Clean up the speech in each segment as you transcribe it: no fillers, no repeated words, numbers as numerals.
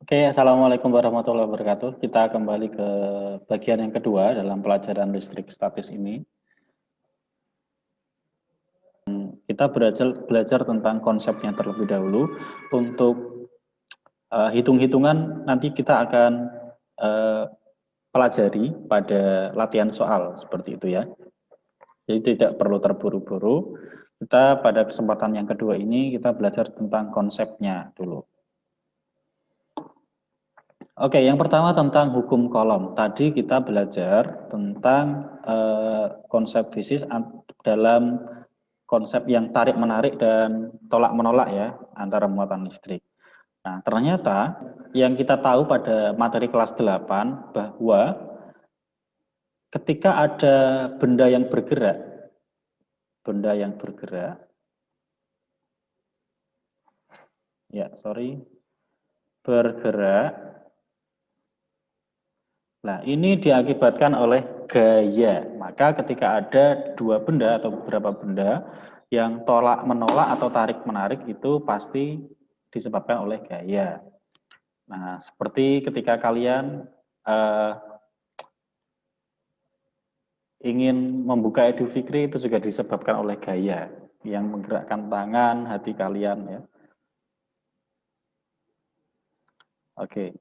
Oke, Assalamualaikum warahmatullahi wabarakatuh. Kita kembali ke bagian yang kedua dalam pelajaran listrik statis ini. Kita belajar tentang konsepnya terlebih dahulu. Untuk hitung-hitungan nanti kita akan pelajari pada latihan soal seperti itu ya. Jadi tidak perlu terburu-buru. Kita pada kesempatan yang kedua ini kita belajar tentang konsepnya dulu. Oke, yang pertama tentang hukum kolom. Tadi kita belajar tentang konsep fisis dalam konsep yang tarik-menarik dan tolak-menolak ya antara muatan listrik. Nah, ternyata yang kita tahu pada materi kelas 8 bahwa ketika ada benda yang bergerak, bergerak. Nah, ini diakibatkan oleh gaya. Maka ketika ada dua benda atau beberapa benda yang tolak-menolak atau tarik-menarik itu pasti disebabkan oleh gaya. Nah, seperti ketika kalian ingin membuka Idul Fitri itu juga disebabkan oleh gaya yang menggerakkan tangan, hati kalian ya. Oke.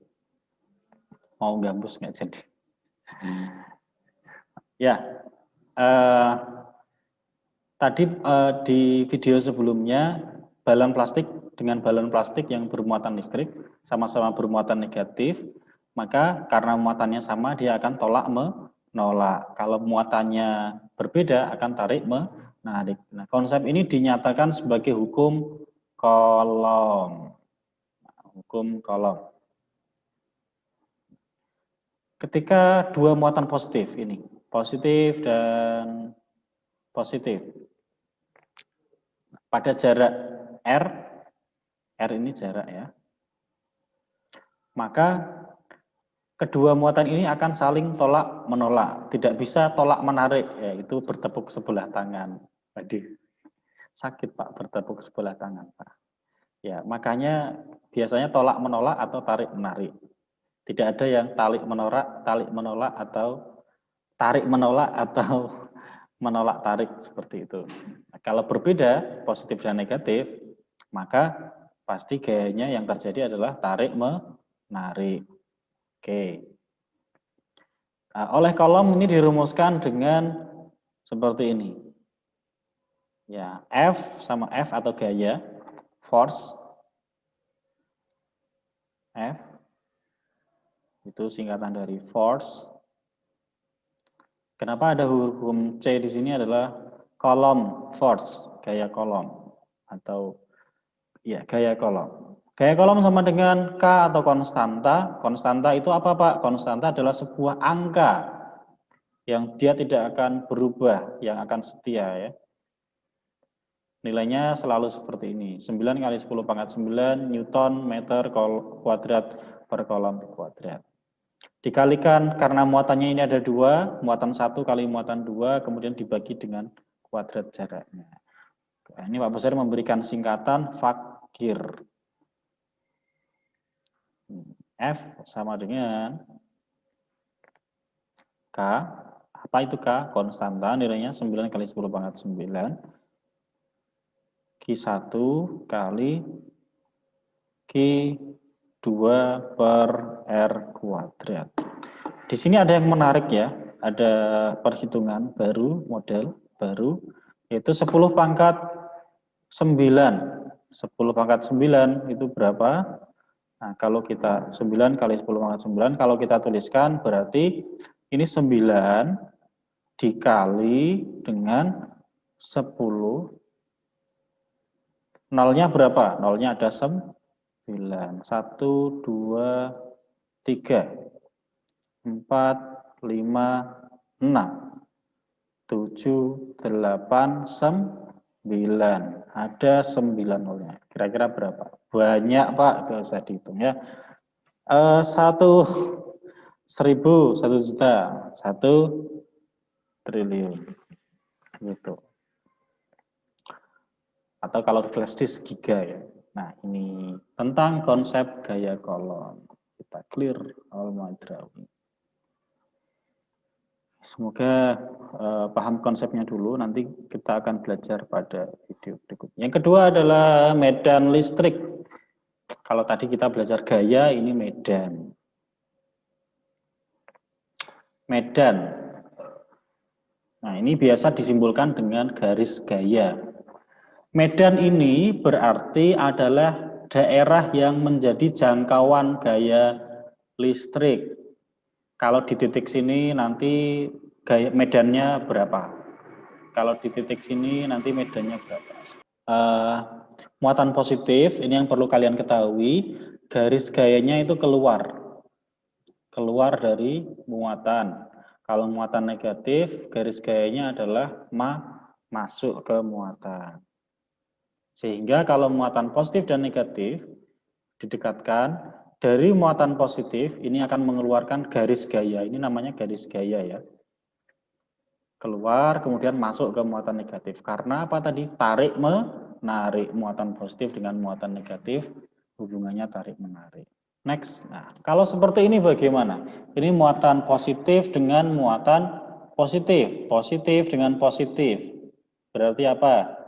Mau gambus nggak jadi? Ya, tadi di video sebelumnya balon plastik dengan balon plastik yang bermuatan listrik sama-sama bermuatan negatif, maka karena muatannya sama dia akan tolak menolak. Kalau muatannya berbeda akan tarik menarik. Nah, konsep ini dinyatakan sebagai hukum kolom. Hukum kolom. Ketika dua muatan positif ini, positif dan positif, pada jarak R ini jarak ya, maka kedua muatan ini akan saling tolak menolak, tidak bisa tolak menarik, yaitu bertepuk sebelah tangan. Waduh, sakit Pak bertepuk sebelah tangan Pak. Ya, makanya biasanya tolak menolak atau tarik menarik. Tidak ada yang talik menolak atau tarik menolak atau menolak tarik seperti itu. Nah, kalau berbeda positif dan negatif, maka pasti gayanya yang terjadi adalah tarik menarik. Oke. Nah, oleh kolom ini dirumuskan dengan seperti ini. Ya, F sama F atau gaya, force F itu singkatan dari force. Kenapa ada hukum C di sini adalah kolom force, gaya kolom atau ya gaya kolom. Gaya kolom sama dengan K atau konstanta. Konstanta itu apa Pak? Konstanta adalah sebuah angka yang dia tidak akan berubah, yang akan setia ya. Nilainya selalu seperti ini, 9 kali 10 pangkat 9 Newton meter kuadrat per kolom kuadrat. Dikalikan karena muatannya ini ada dua, muatan 1 kali muatan 2, kemudian dibagi dengan kuadrat jaraknya. Nah, ini Pak Besar memberikan singkatan fakir. F sama dengan K. Apa itu K? Konstanta, nilainya 9 kali 10 pangkat 9. Q1 kali Q2 per R kuadrat. Di sini ada yang menarik ya, ada perhitungan baru, model baru, yaitu 10 pangkat 9. 10 pangkat 9 itu berapa? Nah, kalau kita 9 kali 10 pangkat 9, kalau kita tuliskan berarti ini 9 dikali dengan 10. Nolnya berapa? Nolnya ada 9. 9. 1, 2, 3, 4, 5, 6, 7, 8, 9. Ada 9 nolnya. Kira-kira berapa? Banyak Pak, gak usah dihitung ya. 1.000, 1 juta, 1 triliun. Gitu. Atau kalau flash disk giga ya. Nah, ini tentang konsep gaya kolom. Kita clear all my drawing. Semoga paham konsepnya dulu, nanti kita akan belajar pada video berikutnya. Yang kedua adalah medan listrik. Kalau tadi kita belajar gaya, ini medan. Medan. Nah, ini biasa disimbolkan dengan garis gaya. Medan ini berarti adalah daerah yang menjadi jangkauan gaya listrik. Kalau di titik sini nanti gaya medannya berapa? Kalau di titik sini nanti medannya berapa? Muatan positif, ini yang perlu kalian ketahui, garis gayanya itu keluar dari muatan. Kalau muatan negatif, garis gayanya adalah masuk ke muatan. Sehingga kalau muatan positif dan negatif didekatkan, dari muatan positif ini akan mengeluarkan garis gaya. Ini namanya garis gaya ya. Keluar kemudian masuk ke muatan negatif. Karena apa tadi? Tarik menarik. Muatan positif dengan muatan negatif hubungannya tarik menarik. Next. Nah, kalau seperti ini bagaimana? Ini muatan positif dengan muatan positif. Positif dengan positif. Berarti apa?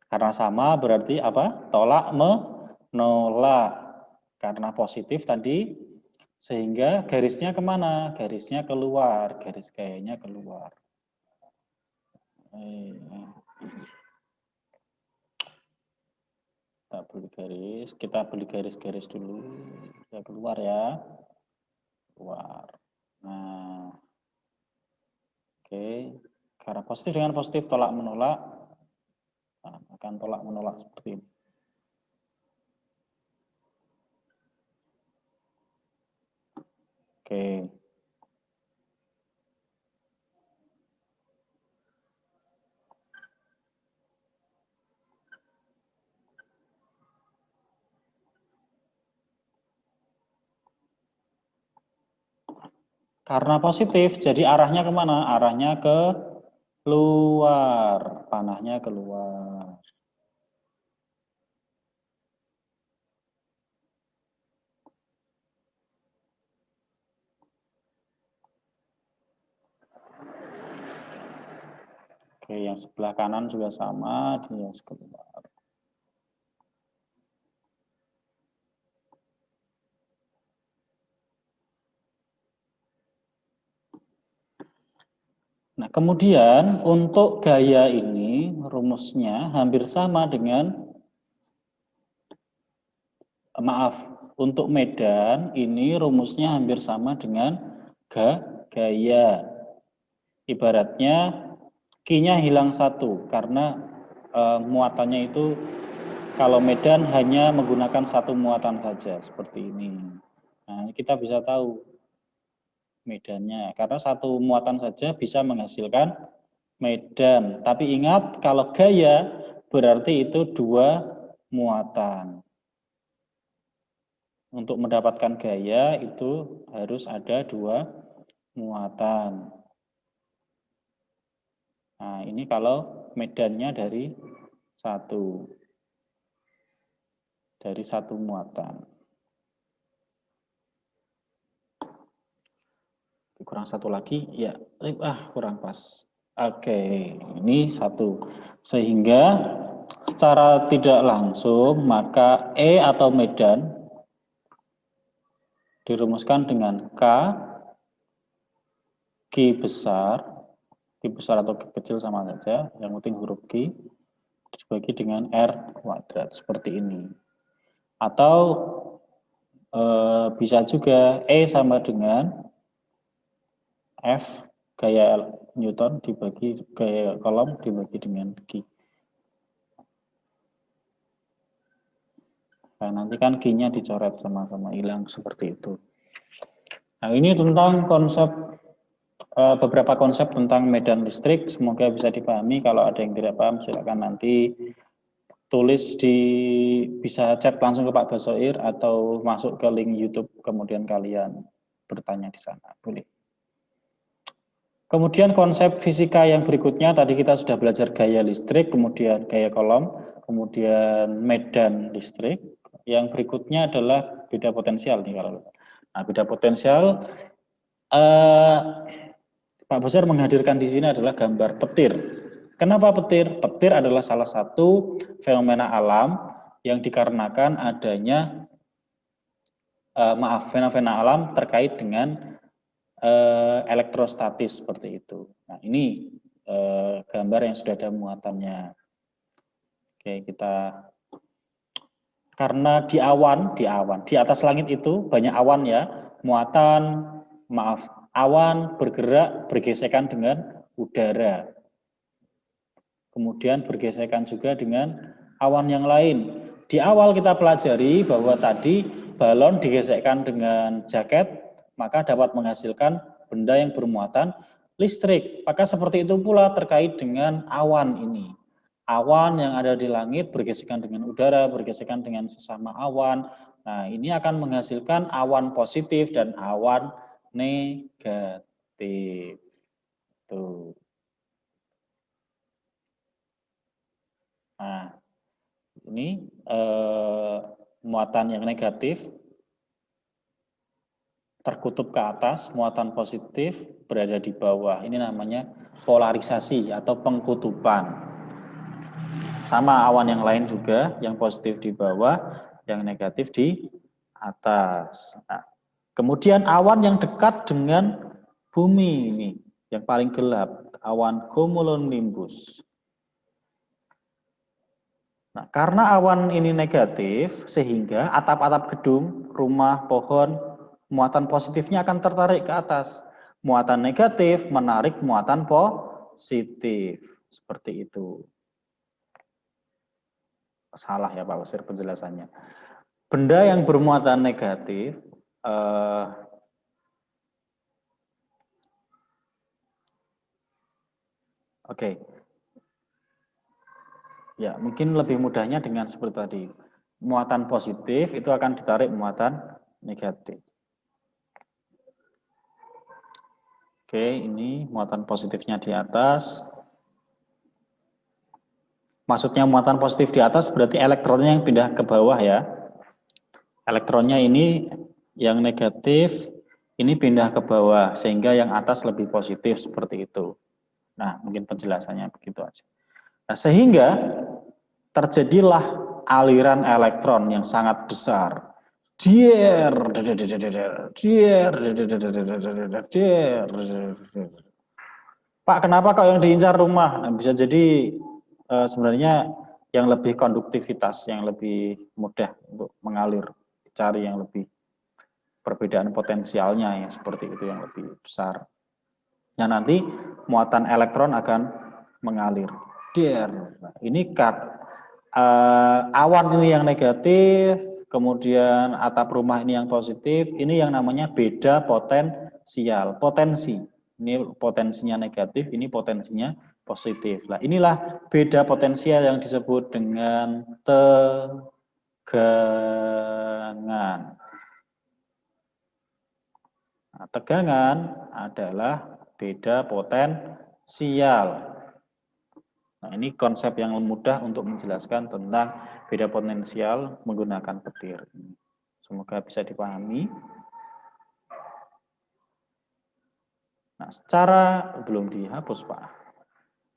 Karena sama berarti apa? Tolak menolak. Karena positif tadi, sehingga garisnya kemana? Garisnya keluar, garis gayanya keluar. Kita beli garis-garis dulu. Ya keluar ya. Keluar. Nah, oke. Karena positif dengan positif tolak menolak. Nah, akan tolak menolak seperti ini. Oke. Karena positif, jadi arahnya kemana? Arahnya ke luar, panahnya keluar. Oke, yang sebelah kanan juga sama, dia keluar. Nah, kemudian untuk gaya ini rumusnya hampir sama dengan, untuk medan ini rumusnya hampir sama dengan gaya. Ibaratnya Q-nya hilang satu karena muatannya itu kalau medan hanya menggunakan satu muatan saja seperti ini. Nah, kita bisa tahu medannya karena satu muatan saja bisa menghasilkan medan. Tapi ingat kalau gaya berarti itu dua muatan. Untuk mendapatkan gaya itu harus ada dua muatan. Nah, ini kalau medannya dari satu muatan. Kurang satu lagi, ya, kurang pas. Oke, ini satu. Sehingga secara tidak langsung, maka E atau medan dirumuskan dengan Q besar atau Q kecil sama saja, yang penting huruf Q, dibagi dengan R kuadrat, seperti ini. Atau bisa juga E sama dengan F gaya Newton dibagi gaya kolom dibagi dengan Q. Nah, nanti kan G-nya dicoret sama-sama hilang seperti itu. Nah, ini tentang konsep beberapa konsep tentang medan listrik. Semoga bisa dipahami. Kalau ada yang tidak paham, silakan nanti tulis bisa chat langsung ke Pak Basoir atau masuk ke link YouTube, kemudian kalian bertanya di sana. Boleh. Kemudian konsep fisika yang berikutnya, tadi kita sudah belajar gaya listrik, kemudian gaya kolom, kemudian medan listrik. Yang berikutnya adalah beda potensial nih kalau. Nah, beda potensial Pak Besar menghadirkan di sini adalah gambar petir. Kenapa petir? Petir adalah salah satu fenomena alam yang dikarenakan adanya fenomena alam terkait dengan elektrostatis seperti itu. Nah, ini gambar yang sudah ada muatannya. Oke, kita karena di atas langit itu banyak awan ya, awan bergerak bergesekan dengan udara. Kemudian bergesekan juga dengan awan yang lain. Di awal kita pelajari bahwa tadi balon digesekkan dengan jaket, maka dapat menghasilkan benda yang bermuatan listrik. Maka seperti itu pula terkait dengan awan ini. Awan yang ada di langit bergesekan dengan udara, bergesekan dengan sesama awan. Nah, ini akan menghasilkan awan positif dan awan negatif. Tuh. Nah, ini muatan yang negatif terkutub ke atas, muatan positif berada di bawah. Ini namanya polarisasi atau pengkutupan. Sama awan yang lain juga, yang positif di bawah, yang negatif di atas. Nah, kemudian awan yang dekat dengan bumi ini, yang paling gelap, awan cumulonimbus. Nah, karena awan ini negatif, sehingga atap-atap gedung, rumah, pohon, muatan positifnya akan tertarik ke atas. Muatan negatif menarik muatan positif. Seperti itu. Salah ya Pak Wasir penjelasannya. Benda yang bermuatan negatif, oke. Ya, mungkin lebih mudahnya dengan seperti tadi. Muatan positif itu akan ditarik muatan negatif. Oke, ini muatan positifnya di atas. Maksudnya muatan positif di atas berarti elektronnya yang pindah ke bawah ya. Elektronnya ini yang negatif, ini pindah ke bawah, sehingga yang atas lebih positif seperti itu. Nah, mungkin penjelasannya begitu aja. Nah, sehingga terjadilah aliran elektron yang sangat besar. Pak, kenapa kok yang diincar rumah? Nah, bisa jadi sebenarnya yang lebih konduktivitas, yang lebih mudah untuk mengalir, cari yang lebih perbedaan potensialnya yang seperti itu yang lebih besar. Nah, nanti muatan elektron akan mengalir. Nah, ini awan ini yang negatif, kemudian atap rumah ini yang positif, ini yang namanya beda potensial. Potensi, ini potensinya negatif, ini potensinya positif. Nah, inilah beda potensial yang disebut dengan tegangan. Nah, tegangan adalah beda potensial. Nah, ini konsep yang mudah untuk menjelaskan tentang beda potensial menggunakan petir. Semoga bisa dipahami. Nah, secara belum dihapus, Pak.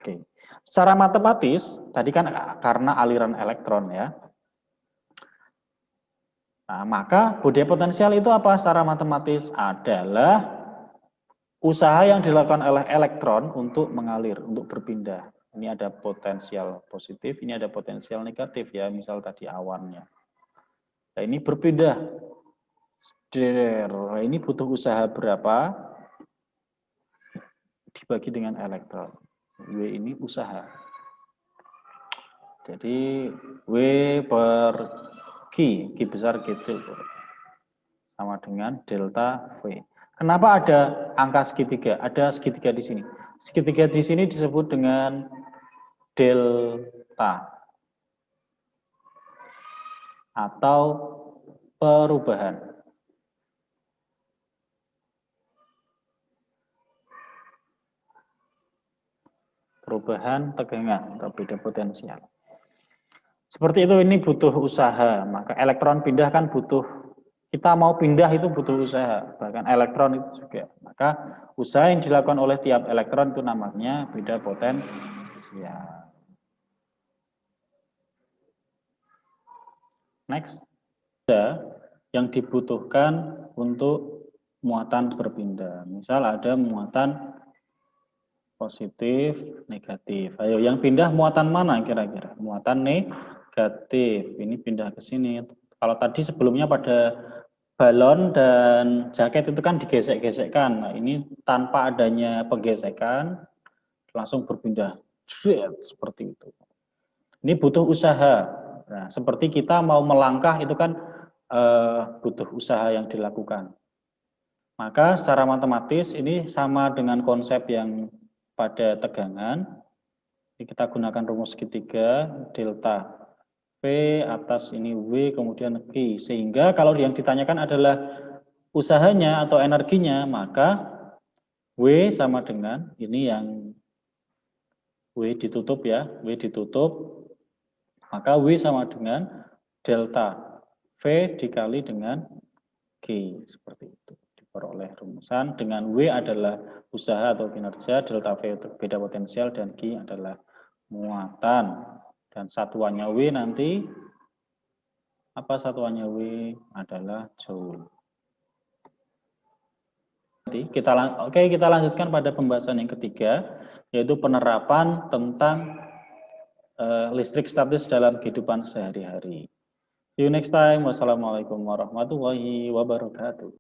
Oke. Secara matematis, tadi kan karena aliran elektron ya. Nah, maka beda potensial itu apa secara matematis? Adalah usaha yang dilakukan oleh elektron untuk mengalir, untuk berpindah. Ini ada potensial positif, ini ada potensial negatif ya, misal tadi awannya. Nah, ini berpindah. Ini butuh usaha berapa? Dibagi dengan elektron. W ini usaha. Jadi W per G Q besar, Q kecil sama dengan delta V. Kenapa ada angka segitiga? Ada segitiga di sini. Segitiga di sini disebut dengan delta atau perubahan. Perubahan tegangan atau beda potensial. Seperti itu, ini butuh usaha. Maka elektron pindah kan butuh, kita mau pindah itu butuh usaha. Bahkan elektron itu juga. Maka usaha yang dilakukan oleh tiap elektron itu namanya beda potensial. Next. Yang dibutuhkan untuk muatan berpindah. Misal ada muatan positif, negatif. Ayo, yang pindah muatan mana kira-kira? Muatan negatif. Ini pindah ke sini. Kalau tadi sebelumnya pada balon dan jaket itu kan digesek-gesekkan. Nah, ini tanpa adanya penggesekan langsung berpindah. Seperti itu. Ini butuh usaha. Nah, seperti kita mau melangkah itu kan butuh usaha yang dilakukan. Maka secara matematis ini sama dengan konsep yang pada tegangan. Ini kita gunakan rumus segitiga, delta V atas ini W kemudian Q. Sehingga kalau yang ditanyakan adalah usahanya atau energinya, maka W sama dengan ini yang W ditutup ya, W ditutup, maka W sama dengan delta V dikali dengan Q, seperti itu. Diperoleh rumusan dengan W adalah usaha atau kinerja, delta V itu beda potensial, dan Q adalah muatan. Dan satuannya W nanti, apa satuannya W? Adalah Joule. Kita lanjutkan pada pembahasan yang ketiga, yaitu penerapan tentang listrik statis dalam kehidupan sehari-hari. See you next time. Wassalamualaikum warahmatullahi wabarakatuh.